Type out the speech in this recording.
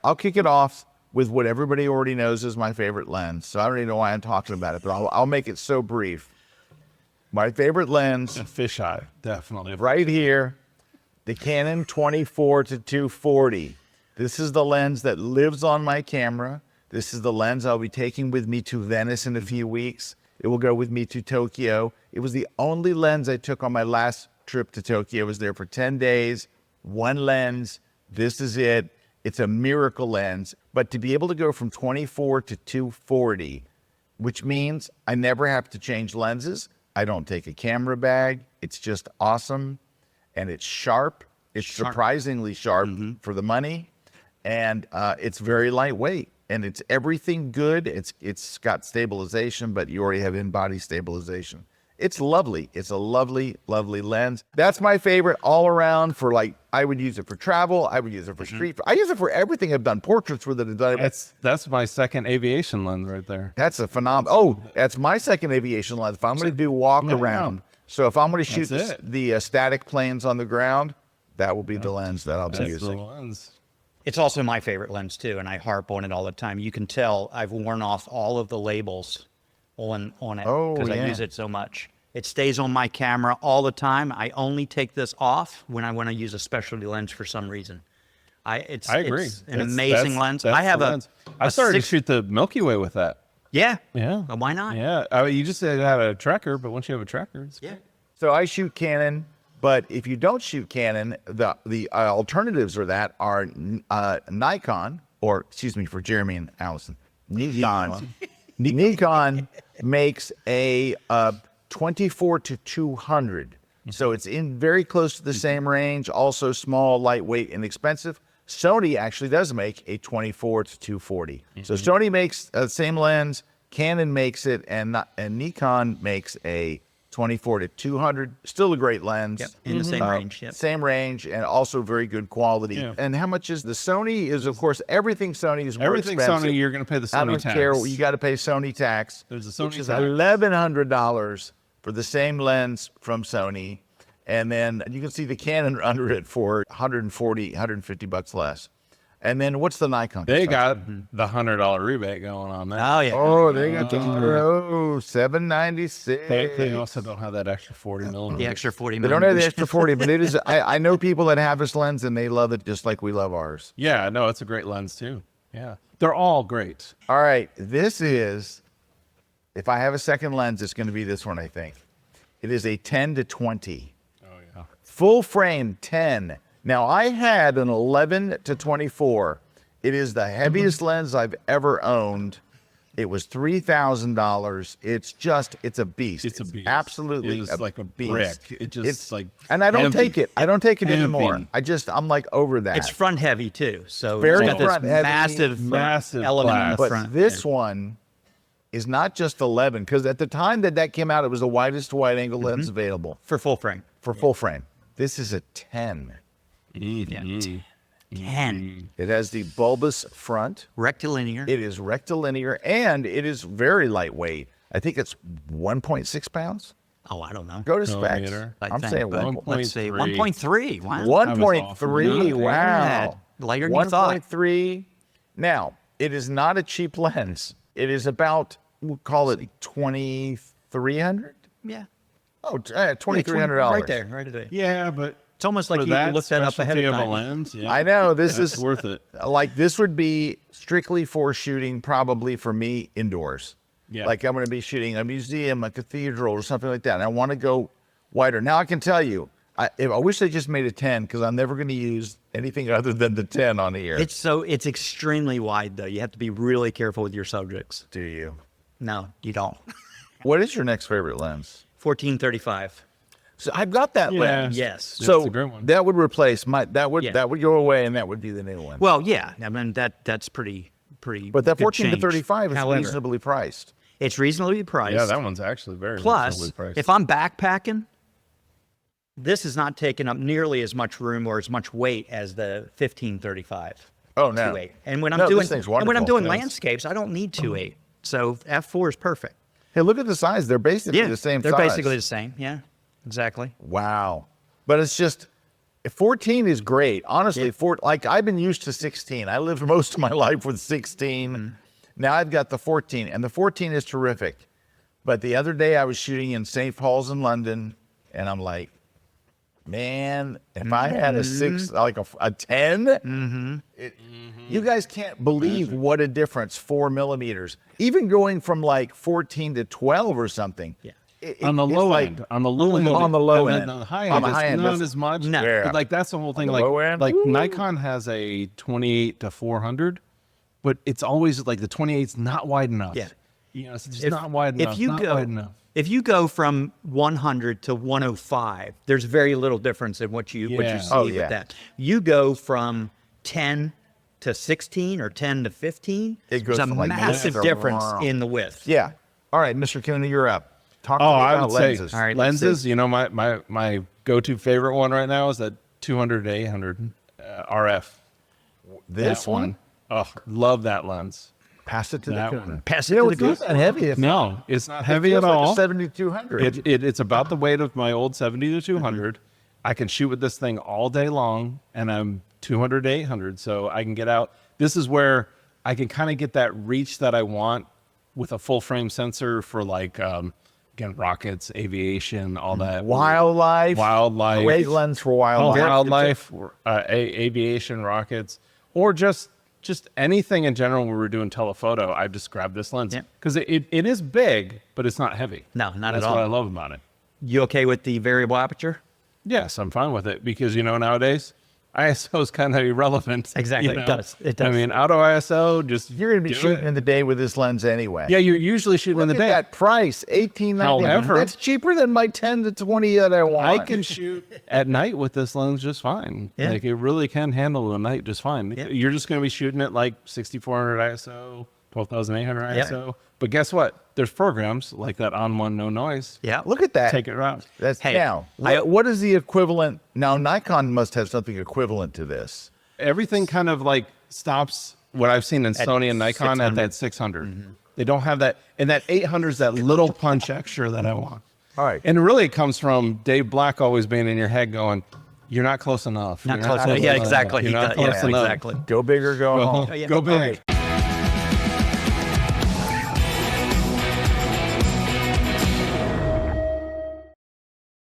I'll kick it off with what everybody already knows is my favorite lens. So I don't even know why I'm talking about it, but I'll make it so brief. My favorite lens, A fisheye, definitely. right here, the Canon 24-240. This is the lens that lives on my camera. This is the lens I'll be taking with me to Venice in a few weeks. It will go with me to Tokyo. It was the only lens I took on my last trip to Tokyo. I was there for 10 days, one lens. This is it. It's a miracle lens. But to be able to go from 24 to 240, which means I never have to change lenses. I don't take a camera bag. It's just awesome. And it's sharp. It's surprisingly sharp for the money. And it's very lightweight. And it's everything good. It's got stabilization, but you already have in-body stabilization. It's lovely. It's a lovely, lovely lens. That's my favorite all around for I would use it for travel. I would use it for street. I use it for everything. I've done portraits with it. That's my second aviation lens right there. That's a phenomenal. Oh, that's my second aviation lens. If I'm going to do walk around. So if I'm going to shoot the static planes on the ground, that will be the lens that I'll be using. The lens. It's also my favorite lens too, and I harp on it all the time. You can tell I've worn off all of the labels on it because I use it so much. It stays on my camera all the time. I only take this off when I want to use a specialty lens for some reason. I agree. It's an amazing lens. I have I started to shoot the Milky Way with that. Yeah. Yeah. Well, why not? Yeah. You just said have a tracker, but once you have a tracker, it's great. So I shoot Canon, but if you don't shoot Canon, the alternatives for that are Nikon, or excuse me for Jeremy and Allison, Nikon. Nikon makes a 24 to 200. So it's in very close to the same range, also small, lightweight, inexpensive. Sony actually does make a 24 to 240. So Sony makes the same lens, Canon makes it, and Nikon makes a 24 to 200. Still a great lens. Yep. In the same range. Yep. Same range, and also very good quality. Yeah. And how much is the Sony? Is of course everything Sony is more expensive. Everything Sony, you're going to pay the Sony tax. I don't care. You got to pay Sony tax. There's a Sony which is tax. $1,100 for the same lens from Sony, and then you can see the Canon under it for $140, $150 less. And then what's the Nikon? They got the $100 rebate going on there. Oh yeah. Oh, they got the $796. They also don't have that extra 40 millimeters. The extra 40 They don't have the extra 40, but it is. I know people that have this lens and they love it just like we love ours. Yeah, no, it's a great lens too. Yeah, they're all great. All right, this is. If I have a second lens, it's going to be this one, I think. It is a 10 to 20. Oh yeah. Full frame 10. Now, I had an 11 to 24. It is the heaviest lens I've ever owned. It was $3,000. It's a beast. It's a beast. Absolutely. It's like a beast. brick. It's like. And I don't heavy. take it. I don't take it Heavy. anymore. I'm like over that. It's front heavy too. So Very it's got this front heavy, massive element in glass. the But front. this one is not just 11, because at the time that came out, it was the widest wide angle lens available. For full frame. For full frame. This is a 10. Yeah. 10. It has the bulbous front. Rectilinear. It is rectilinear, and it is very lightweight. I think it's 1.6 pounds. Oh, I don't know. Go to specs. Millimeter. I'm saying 1.3. Let's say 1.3. Wow. 1.3. Wow. Yeah. Lighter than you thought. 1.3. Now, it is not a cheap lens. It is about, we'll call it $2,300. Yeah. Oh, $2,300. Right there. Right there. Yeah, but It's almost like for you that looked that up ahead specialty of a time. lens, yeah, I know this that's is worth it. Like this would be strictly for shooting, probably for me indoors. Yeah. Like I'm going to be shooting a museum, a cathedral, or something like that. And I want to go wider. Now I can tell you, I wish they just made a 10, because I'm never going to use anything other than the 10 on the air. It's extremely wide though. You have to be really careful with your subjects. Do you? No, you don't. What is your next favorite lens? 1435. So I've got that lens. Yes. So a great one. that would replace that would Yeah. go away, and that would be the new one. Well, yeah. I mean that's pretty. But that good 14 to change. 35 is However, reasonably priced. It's reasonably priced. Yeah, that one's actually very Plus, reasonably priced. if I'm backpacking, this is not taking up nearly as much room or as much weight as the 1535. Oh no. 2.8. And when No, I'm doing this thing's and when I'm wonderful. doing Yes. landscapes, I don't need 2.8. So f4 is perfect. Hey, look at the size. They're basically the same they're size. basically the same. Yeah, exactly. Wow. But it's 14 is great. Honestly, like I've been used to 16. I lived most of my life with 16. Now I've got the 14, and the 14 is terrific. But the other day I was shooting in St. Paul's in London, and I'm like, man, if I had a 6, like a 10, you guys can't believe what a difference 4 millimeters. Even going from like 14 to 12 or something. Yeah. On the low end, on the low end, on the low and end, then on the high on end, the high end, not that's- as much. No. Yeah. But like that's the whole thing. On the low end, Like Nikon has a 28 to 400, but it's always like the 28's not wide enough. Yeah. You know, it's just not wide enough. If you not go, wide enough. if you go from 100 to 105, there's very little difference in what you Yeah. see Oh, with yeah. that. You go from 10 to 16 or 10 to 15. It goes there's a from like massive this to difference wow. in the width. Yeah. All right, Mr. Cooney, you're up. Talk to Oh, me I about would lenses. say All right, let's lenses. see. You know, my go-to favorite one right now is that 200 to 800 RF. This That one? Oh, love that lens. Pass it to That the one. Cooney. Pass it You know, to it's the not that heavy. No, it's not heavy feels at like a all. 7200. It's about the weight of my old 70 to 200. I can shoot with this thing all day long, and I'm 200 to 800, so I can get out. This is where I can kind of get that reach that I want with a full frame sensor for like, again, rockets, aviation, all that. Wildlife. Wildlife. Great lens for wildlife. Wildlife, aviation, rockets, or just anything in general when we're doing telephoto. I've described this lens Yeah. because it is big, but it's not heavy. No, not That's at all. what I love about it. You okay with the variable aperture? Yes, I'm fine with it because, you know, nowadays ISO is kind of irrelevant. Exactly, you it know? does. It does. I mean, auto ISO, just You're going to be do shooting it. in the day with this lens anyway. Yeah, you're usually shooting in Look the at day. that price, $18.99. However- That's cheaper than my 10 to 20 that I want. I can shoot at night with this lens just fine. Yeah. Like it really can handle the night just fine. Yeah. You're just going to be shooting at like 6400 ISO, 12,800 Yeah. ISO. But guess what? There's programs like that on one no noise. Yeah. Look at that. Take it out. That's Hey, now. I- What is the equivalent? Now Nikon must have something equivalent to this. Everything kind of like stops what I've seen in Sony and Nikon at 600. that 600. They don't have that. And that 800 is that little punch extra that I want. All right. And really it comes from Dave Black always being in your head going, you're not close enough. Not You're close enough. Yeah, exactly. You're He not does- close yeah, enough. exactly. Go big or go home. yeah. Go big. All right.